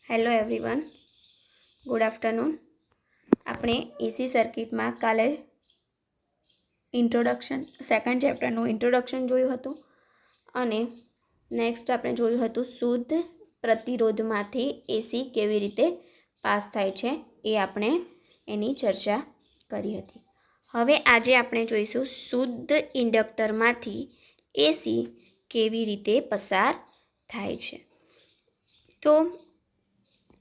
Hello everyone, good afternoon. આપણે એસી સર્કિટમાં કાલે ઇન્ટ્રોડક્શન સેકન્ડ ચેપ્ટરનું ઇન્ટ્રોડક્શન જોયું હતું અને નેક્સ્ટ આપણે જોયું હતું શુદ્ધ પ્રતિરોધમાંથી એસી કેવી રીતે પાસ થાય છે એ આપણે એની ચર્ચા કરી હતી. હવે આજે આપણે જોઈશું શુદ્ધ ઇન્ડક્ટરમાંથી એસી કેવી રીતે પસાર થાય છે. તો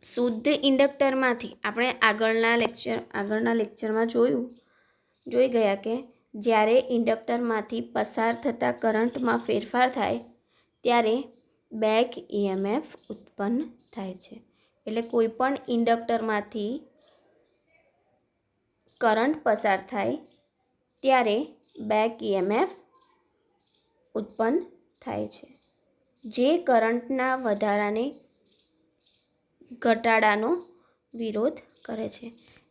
શુદ્ધ ઇન્ડક્ટરમાંથી આપણે આગળના લેક્ચરમાં જોઈ ગયા કે જ્યારે ઇન્ડક્ટરમાંથી પસાર થતા કરંટમાં ફેરફાર થાય ત્યારે બેક ઈએમએફ ઉત્પન્ન થાય છે. એટલે કોઈ પણ ઇન્ડક્ટરમાંથી કરંટ પસાર થાય ત્યારે બેક ઈએમએફ ઉત્પન્ન થાય છે, જે કરંટના વધારાને ઘટાડાનો વિરોધ કરે છે.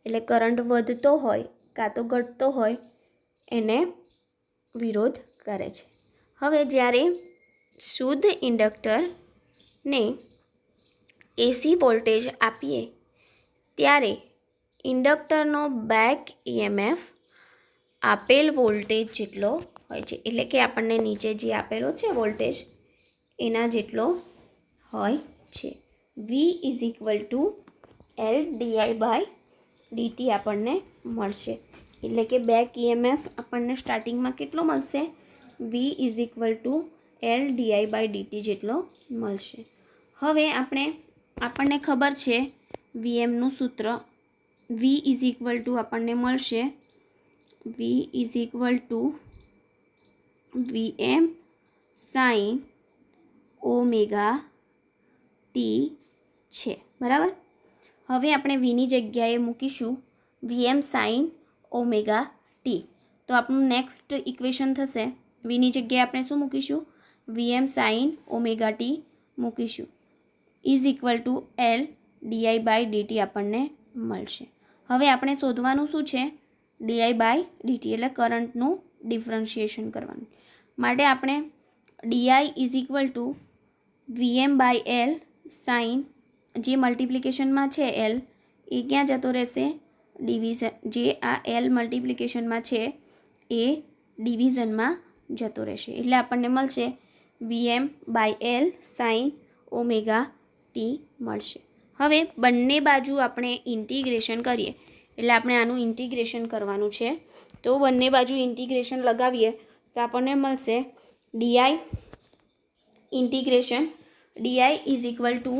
એટલે કરંટ વધતો હોય કાં તો ઘટતો હોય એને વિરોધ કરે છે. હવે જ્યારે શુદ્ધ ઇન્ડક્ટરને એસી વોલ્ટેજ આપીએ ત્યારે ઇન્ડક્ટરનો બેક ઈએમએફ આપેલ વોલ્ટેજ જેટલો હોય છે. એટલે કે આપણને નીચે જે આપેલો છે વોલ્ટેજ એના જેટલો હોય છે. V is equal two L di/dt આપણને મળશે. એટલે કે બેક ઈએમએફ આપણને સ્ટાર્ટિંગમાં કેટલો મળશે? V is equal two L di/dt જેટલો મળશે. હવે આપણને ખબર છે વીએમનું સૂત્ર. V ઇઝ ઇક્વલ ટુ આપણને મળશે V is equal to VM sine omega T છે, બરાબર. હવે આપણે વીની જગ્યાએ મૂકીશું VM સાઇન ઓમેગા ટી. તો આપણું નેક્સ્ટ ઇક્વેશન થશે વીની જગ્યાએ આપણે શું મૂકીશું? VM સાઇન ઓમેગા ટી મૂકીશું is equal two L di/dt આપણને મળશે. હવે આપણે શોધવાનું શું છે? di/dt એટલે કરંટનું ડિફરન્શિએશન કરવાનું માટે આપણે di is equal to VM/L sine, જે મલ્ટિપ્લિકેશનમાં છે L એ ક્યાં જતો રહેશે? ડિવિઝન. જે આ L મલ્ટિપ્લિકેશનમાં છે એ ડિવિઝનમાં જતો રહેશે. એટલે આપણને મળશે VM/L સાઇન ઓમેગા ટી મળશે. હવે બંને બાજુ આપણે ઇન્ટિગ્રેશન કરીએ. એટલે આપણે આનું ઇન્ટિગ્રેશન કરવાનું છે. તો બંને બાજુ ઇન્ટિગ્રેશન લગાવીએ તો આપણને મળશે di integration di is equal to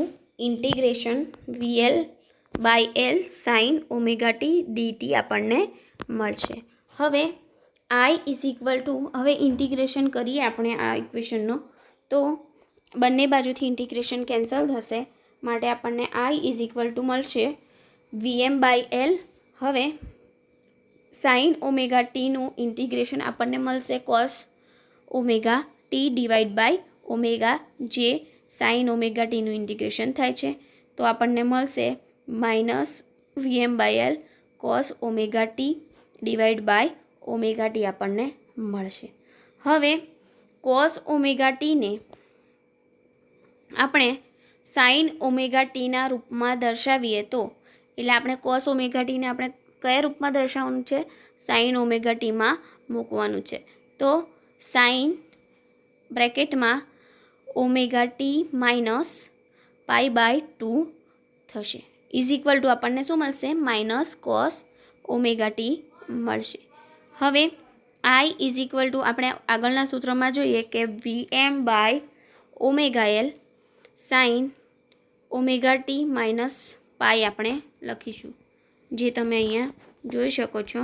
integration VL/L sign omega T dt આપણને મળશે. હવે I ઇઝ ઇક્વલ ટુ, હવે ઇન્ટિગ્રેશન કરીએ આપણે આ ઇક્વેશનનો તો બંને બાજુથી ઇન્ટિગ્રેશન કેન્સલ થશે માટે આપણને I ઇઝ ઇક્વલ ટુ મળશે VM/L. હવે સાઇન ઓમેગા ટીનું ઇન્ટિગ્રેશન આપણને મળશે cos omega t divide by omega, જે સાઇન ઓમેગા ટીનું ઇન્ટિગ્રેશન થાય છે. તો આપણને મળશે minus VM/L cos omega t divide by omega t આપણને મળશે. હવે કોસ ઓમેગા ટીને આપણે સાઇન ઓમેગા ટીના રૂપમાં દર્શાવીએ તો, એટલે આપણે કોસ ઓમેગા ટીને આપણે કયા રૂપમાં દર્શાવવાનું છે? સાઇન ઓમેગા ટીમાં મૂકવાનું છે. તો સાઇન બ્રેકેટમાં ઓમેગા ટી માઇનસ π/2 થશે ઇઝ ઇક્વલ ટુ આપણને શું મળશે? માઇનસ કોસ ઓમેગા ટી મળશે. હવે I ઇઝ ઇક્વલ ટુ આપણે આગળના સૂત્રમાં જોઈએ કે VM/L sign omega t minus પાઈ આપણે લખીશું, જે તમે અહીંયા જોઈ શકો છો.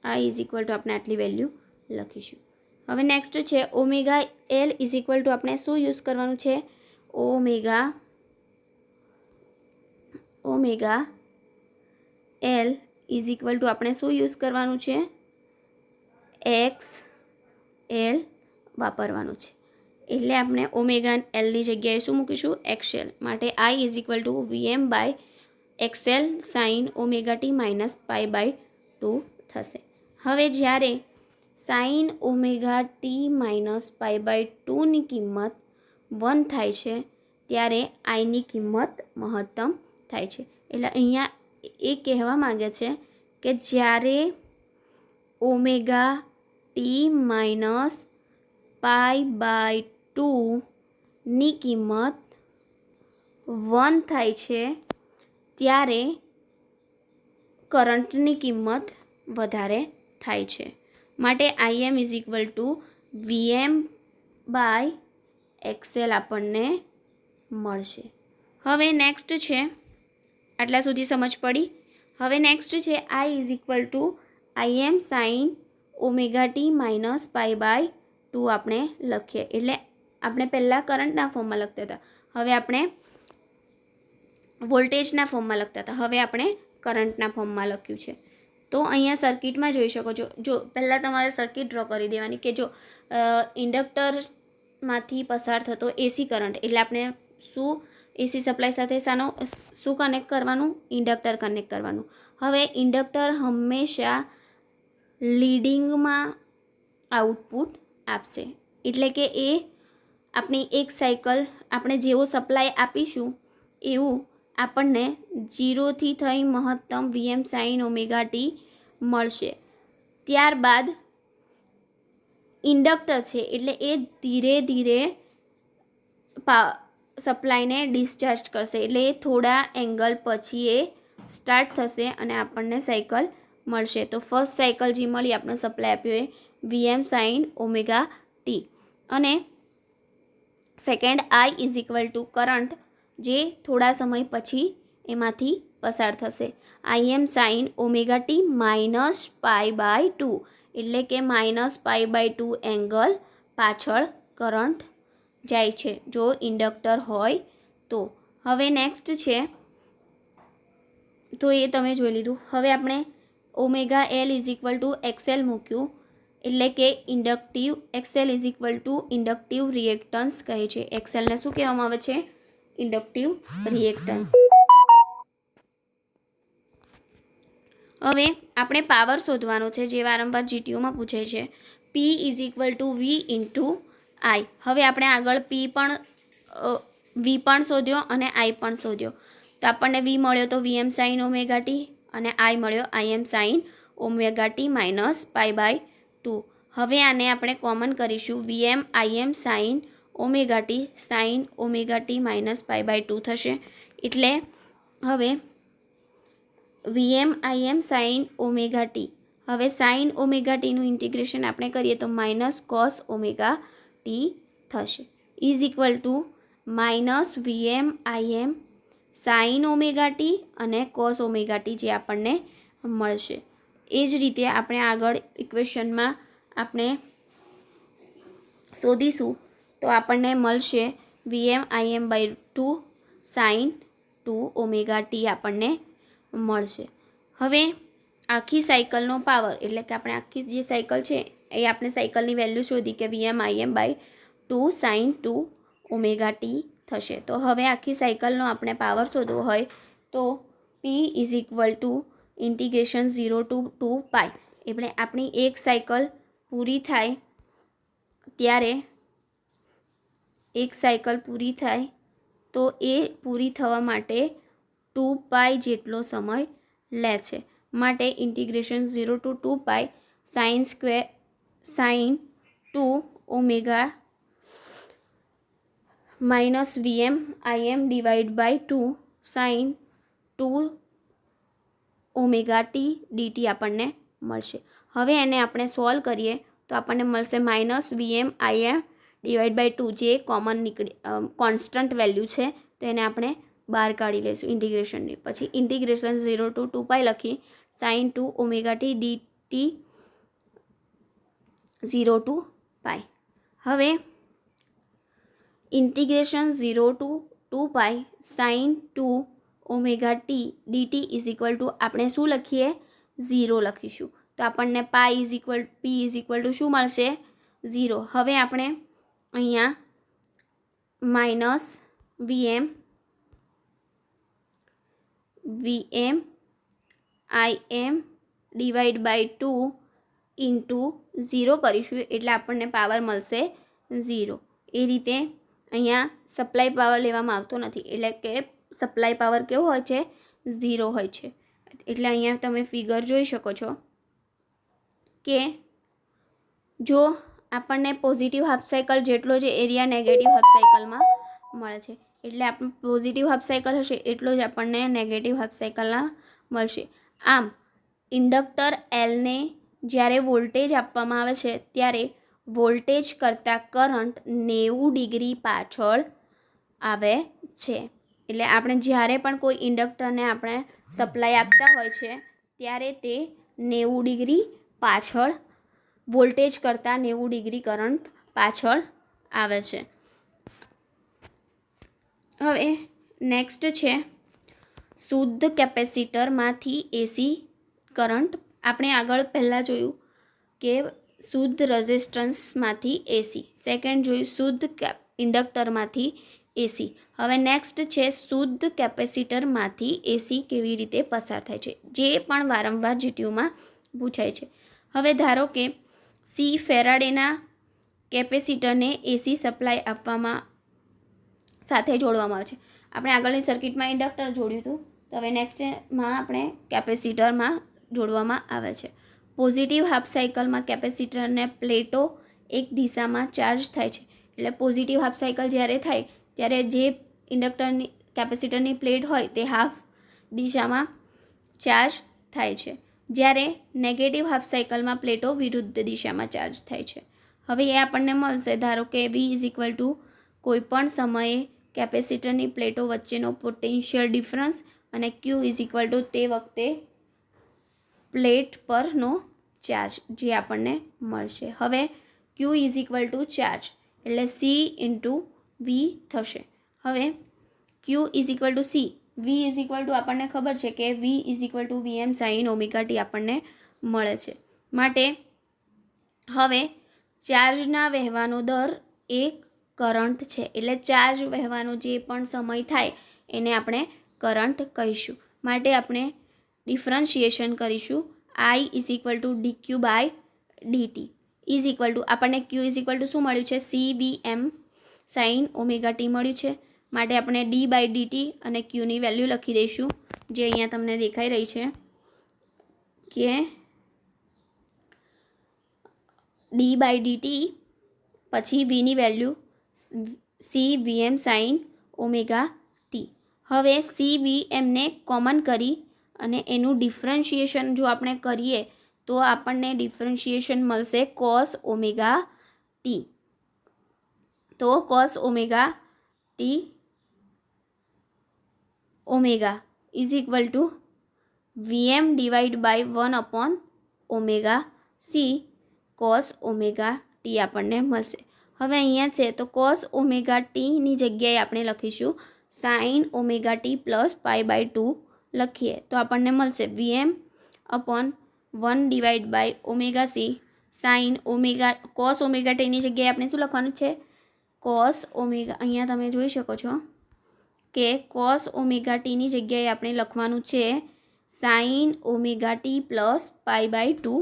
I ઇઝ ઇક્વલ ટુ આપણે આટલી વેલ્યુ લખીશું. હવે નેક્સ્ટ છે omega L is equal to આપણે શું યુઝ કરવાનું છે? Omega L is equal to આપણે શું યુઝ કરવાનું છે? XL વાપરવાનું છે. એટલે આપણે ઓમેગા Lની જગ્યાએ શું મૂકીશું? XL. માટે I is equal to VM/XL sine omega t minus π/2 થશે. હવે જ્યારે સાઇન ઓમેગા ટી માઇનસ π/2ની કિંમત 1 થાય છે ત્યારે આઈની કિંમત મહત્તમ થાય છે. એટલે અહીંયા એ કહેવા માગે છે કે જ્યારે ઓમેગા ટી માઇનસ π/2 ની કિંમત 1 થાય છે ત્યારે કરંટની કિંમત વધારે થાય છે. માટે Im is equal to Vm/XL આપણને મળશે. હવે નેક્સ્ટ છે, આટલા સુધી સમજ પડી. હવે નેક્સ્ટ છે I is equal to Im sine omega t minus π/2 આપણે લખીએ. એટલે આપણે પહેલાં કરંટના ફોર્મમાં લખતા હતા, હવે આપણે વોલ્ટેજના ફોર્મમાં લખતા હતા, હવે આપણે કરંટના ફોર્મમાં લખ્યું છે. તો અહીંયા સર્કિટમાં જોઈ શકો છો. જો પહેલાં તમારે સર્કિટ ડ્રો કરી દેવાની કે જો ઇન્ડક્ટરમાંથી પસાર થતો એસી કરંટ, એટલે આપણે શું એસી સપ્લાય સાથે શું કનેક્ટ કરવાનું? ઇન્ડક્ટર કનેક્ટ કરવાનું. હવે ઇન્ડક્ટર હંમેશા લીડિંગમાં આઉટપુટ આપશે, એટલે કે એ આપણી એક સાયકલ આપણે જેવો સપ્લાય આપીશું એવું આપણને 0થી થઈ મહત્તમ Vm સાઇન ઓમેગા ટી મળશે. ત્યારબાદ ઇન્ડક્ટર છે એટલે એ ધીરે ધીરે સપ્લાયને ડિસ્ચાર્જ કરશે, એટલે એ થોડા એંગલ પછી એ સ્ટાર્ટ થશે અને આપણને સાયકલ મળશે. તો ફર્સ્ટ સાયકલ જે મળી આપણે સપ્લાય આપ્યો એ Vm સાઇન ઓમેગા ટી, અને second I is equal to current જે થોડા સમય પછી એમાંથી પસાર થશે. Im sine omega t minus π/2, એટલે કે માઇનસ π/2 એંગલ પાછળ કરંટ જાય છે જો ઇન્ડક્ટર હોય તો. હવે નેક્સ્ટ છે, તો એ તમે જોઈ લીધું. હવે આપણે omega L is equal two XL મૂક્યું, એટલે કે inductive XL is equal two inductive reactance કહે છે. XLને શું કહેવામાં આવે છે? Inductive reactance. હવે આપણે પાવર શોધવાનો છે જે વારંવાર જીટીયુમાં પૂછાય છે. P is equal two V into I. હવે આપણે આગળ V પણ શોધ્યો અને I પણ શોધ્યો. તો આપણને V મળ્યો તો Vm સાઇન ઓમેગા ટી અને I મળ્યો Im sine omega t minus π/2. હવે આને આપણે કોમન કરીશું. Vm Im sine omega t sine omega t minus π/2 થશે. એટલે હવે Vm Im sine omega t, હવે સાઇન ઓમેગા ટીનું ઇન્ટિગ્રેશન આપણે કરીએ તો માઇનસ કોસ ઓમેગા ટી થશે, is equal to minus Vm Im sine omega t અને કોસ ઓમેગા ટી જે આપણને મળશે. એ જ રીતે આપણે આગળ ઇક્વેશનમાં આપણે શોધીશું તો આપણને મળશે Vm Im/2 sine 2 omega t આપણને મળશે. હવે આખી સાયકલનો પાવર, એટલે કે આપણે આખી જે સાયકલ છે એ આપણે સાયકલની વેલ્યુ શોધી કે Vm Im/2 sine 2 omega t થશે. તો હવે આખી સાયકલનો આપણે પાવર શોધવો હોય તો P is equal to integration 0 to 2π. એટલે આપણી એક સાયકલ પૂરી થાય ત્યારે તો એ પૂરી થવા માટે 2π જેટલો સમય લે છે. માટે integration 0 to 2π sine 2 omega minus Vm Im /2 sine 2 omega t dt આપણને મળશે. હવે એને આપણે સોલ્વ કરીએ તો આપણને મળશે માઇનસ Vm Im /2, જે કોમન કોન્સ્ટન્ટ વેલ્યુ છે તો એને આપણે બહાર કાઢી લઈશું ઇન્ટિગ્રેશનની. પછી ઇન્ટિગ્રેશન 0 ટુ 2π લખી sine 2 omega t dt 0 to π. હવે integration 0 to 2π sine 2 omega t dt is equal to આપણે શું લખીએ? 0 લખીશું. તો આપણને P ઇઝ ઇક્વલ ટુ શું મળશે? 0. હવે આપણે અહીંયા માઇનસ Vm Im/2 ઇન્ટુ 0 કરીશું એટલે આપણને પાવર મળશે 0. એ રીતે અહીંયા સપ્લાય પાવર લેવામાં આવતો નથી, એટલે કે સપ્લાય પાવર કેવો હોય છે? 0 હોય છે. એટલે અહીંયા તમે ફિગર જોઈ શકો છો કે જો આપણને પોઝિટિવ હાફ સાયકલ જેટલો જ એરિયા નેગેટિવ હાફ સાયકલમાં મળે છે, એટલે આપણે પોઝિટિવ હાફ સાયકલ હશે એટલો જ આપણને નેગેટિવ હાફ સાયકલના મળશે. આમ ઇન્ડક્ટર એલને જ્યારે વોલ્ટેજ આપવામાં આવે છે ત્યારે વોલ્ટેજ કરતાં કરંટ 90 ડિગ્રી પાછળ આવે છે. એટલે આપણે જ્યારે પણ કોઈ ઇન્ડક્ટરને આપણે સપ્લાય આપતા હોય છે ત્યારે તે 90 ડિગ્રી પાછળ વોલ્ટેજ કરતાં 90 ડિગ્રી કરંટ પાછળ આવે છે. હવે નેક્સ્ટ છે શુદ્ધ કેપેસિટરમાંથી એસી કરંટ. આપણે આગળ પહેલાં જોયું કે શુદ્ધ રેઝિસ્ટન્સમાંથી એસી, સેકન્ડ જોયું શુદ્ધ ઇન્ડક્ટરમાંથી એસી. હવે નેક્સ્ટ છે શુદ્ધ કેપેસિટરમાંથી એસી કેવી રીતે પસાર થાય છે, જે પણ વારંવાર જીટીયુમાં પૂછાય છે. હવે ધારો કે સી ફેરાડેના કેપેસિટરને એસી સપ્લાય આપવામાં સાથે જોડવામાં આવે છે. આપણે આગળની સર્કિટમાં ઇન્ડક્ટર જોડ્યું હતું, તો હવે નેક્સ્ટમાં આપણે કેપેસિટરમાં જોડવામાં આવે છે. પોઝિટિવ હાફ સાયકલમાં કેપેસિટરને પ્લેટો એક દિશામાં ચાર્જ થાય છે. એટલે પોઝિટિવ હાફ સાયકલ જ્યારે થાય ત્યારે જે ઇન્ડક્ટરની કેપેસિટરની પ્લેટ હોય તે હાફ દિશામાં ચાર્જ થાય છે, જ્યારે નેગેટિવ હાફ સાયકલમાં પ્લેટો વિરુદ્ધ દિશામાં ચાર્જ થાય છે. હવે એ આપણને મળશે, ધારો કે V ઇઝ ઇક્વલ ટુ કોઈપણ સમયે કેપેસિટરની પ્લેટો વચ્ચેનો પોટેન્શિયલ ડિફરન્સ અને Q ઇઝ ઇક્વલ ટુ તે વખતે પ્લેટ પરનો ચાર્જ, જે આપણને મળશે. હવે Q is equal two charge એટલે C ઇન્ટુ V થશે. હવે Q is equal two C, V is equal to આપણને ખબર છે કે V is equal to VM sine omega t આપણને મળે છે. માટે હવે ચાર્જના વહેવાનો દર એક કરંટ છે, એટલે ચાર્જ વહેવાનો જે પણ સમય થાય એને આપણે કરંટ કહીશું. માટે આપણે ડિફરન્શિએશન કરીશું. I is equal to DQ by DT is equal to આપણને Q ઇઝ ઇક્વલ ટુ શું મળ્યું છે? CVM સાઇન ઓમેગા ટી મળ્યું છે. માટે આપણે D બાય DT અને Qની વેલ્યુ લખી દઈશું, જે અહીંયા તમને દેખાઈ રહી છે કે D બાય DT પછી Vની value CVM sine omega t. હવે CVMને કોમન કરી અને એનું ડિફરન્શિએશન જો આપણે કરીએ તો આપણને ડિફરન્શિએશન મળશે કોસ ઓમેગા ટી. તો cos omega t omega is equal to VM divide by 1 upon omega C cos omega t આપણને મળશે. હવે અહીંયા છે તો કોસ ઓમેગા ટીની જગ્યાએ આપણે લખીશું sine omega t plus pi by 2 લખીએ તો આપણને મળશે VM upon 1 divide by omega c sine omega cos omega ટીની જગ્યાએ આપણે શું લખવાનું છે? કોસ ઓમેગા, અહીંયા તમે જોઈ શકો છો કે કોસ ઓમેગા ટીની જગ્યાએ આપણે લખવાનું છે sine omega t plus pi by 2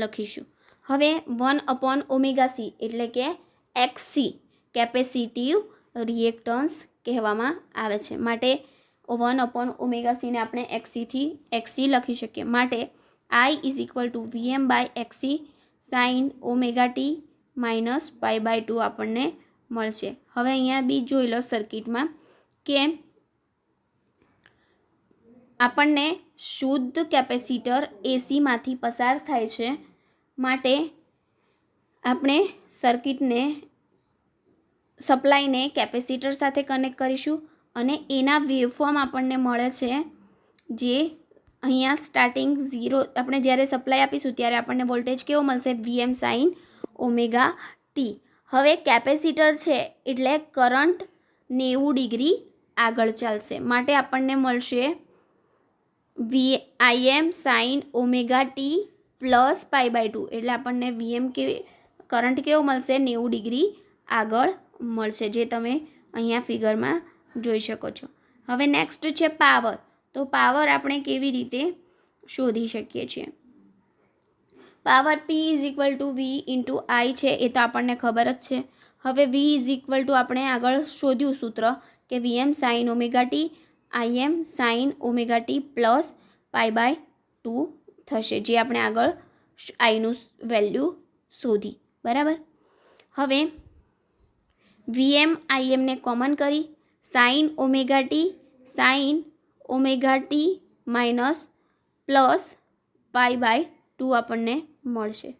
લખીશું. હવે 1 અપોન ઓમેગા સી એટલે કે XC કેપેસિટિવ રિએક્ટન્સ કહેવામાં આવે છે. માટે 1 અપોન ઓમેગા સીને આપણે XC લખી શકીએ. માટે I is equal to VM by XC sine omega t minus pi by 2 આપણને મળશે. હવે અહીંયા બી જોઈ લો સર્કિટમાં કે આપણને શુદ્ધ કેપેસિટર એસીમાંથી પસાર થાય છે. માટે આપણે સર્કિટને સપ્લાયને કેપેસિટર સાથે કનેક્ટ કરીશું અને એના વેવફોર્મ આપણને મળે છે, જે અહીંયા સ્ટાર્ટિંગ 0 આપણે જ્યારે સપ્લાય આપીશું ત્યારે આપણને વોલ્ટેજ કેવો મળશે? VM sine omega t. હવે કેપેસિટર છે એટલે કરંટ 90 ડિગ્રી આગળ ચાલશે. માટે આપણને મળશે IM sine omega t plus pi by 2 એટલે આપણને VM કરંટ કેવો મળશે? 90 ડિગ્રી આગળ મળશે, જે તમે અહીંયા ફિગરમાં જોઈ શકો છો. હવે નેક્સ્ટ છે પાવર. તો પાવર આપણે કેવી રીતે શોધી શકીએ છીએ? Power P is equal two V into I છે, એ તો આપણને ખબર જ છે. હવે V ઇઝ ઇક્વલ ટુ આપણે આગળ શોધ્યું સૂત્ર કે VM sine omega t IM sine omega t plus π/2 થશે, જે આપણે આગળ આઈનું વેલ્યુ શોધી. બરાબર. હવે VM IMને કોમન કરી sine omega t minus plus π/2 આપણને મળશે.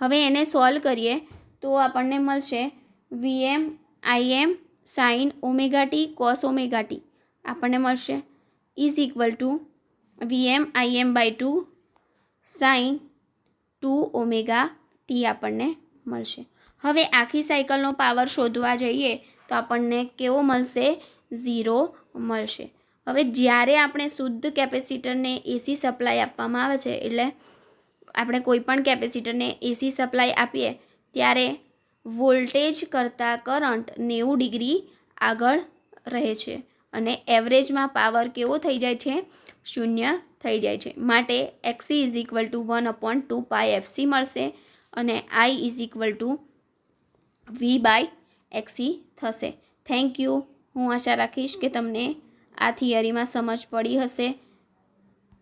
હવે એને સોલ્વ કરીએ તો આપણને મળશે VM IM sine omega t cos omega t આપણને મળશે is equal to VM IM/2 sine 2 omega t આપણને મળશે. હવે આખી સાયકલનો પાવર શોધવા જઈએ તો આપણને કેવો મળશે? 0 મળશે. હવે જ્યારે આપણે શુદ્ધ કેપેસિટરને એસી સપ્લાય આપવામાં આવે છે, એટલે આપણે કોઈ પણ કેપેસિટરને એસી સપ્લાય આપીએ ત્યારે વોલ્ટેજ કરતાં કરંટ 90 ડિગ્રી આગળ રહે છે અને એવરેજમાં પાવર કેવો થઈ જાય છે? 0 થઈ જાય છે. માટે XC is equal two 1/2πfc મળશે અને I is equal two V/XC થશે. Thank you. હું આશા રાખીશ કે તમને આ થિયરીમાં સમજ પડી હશે.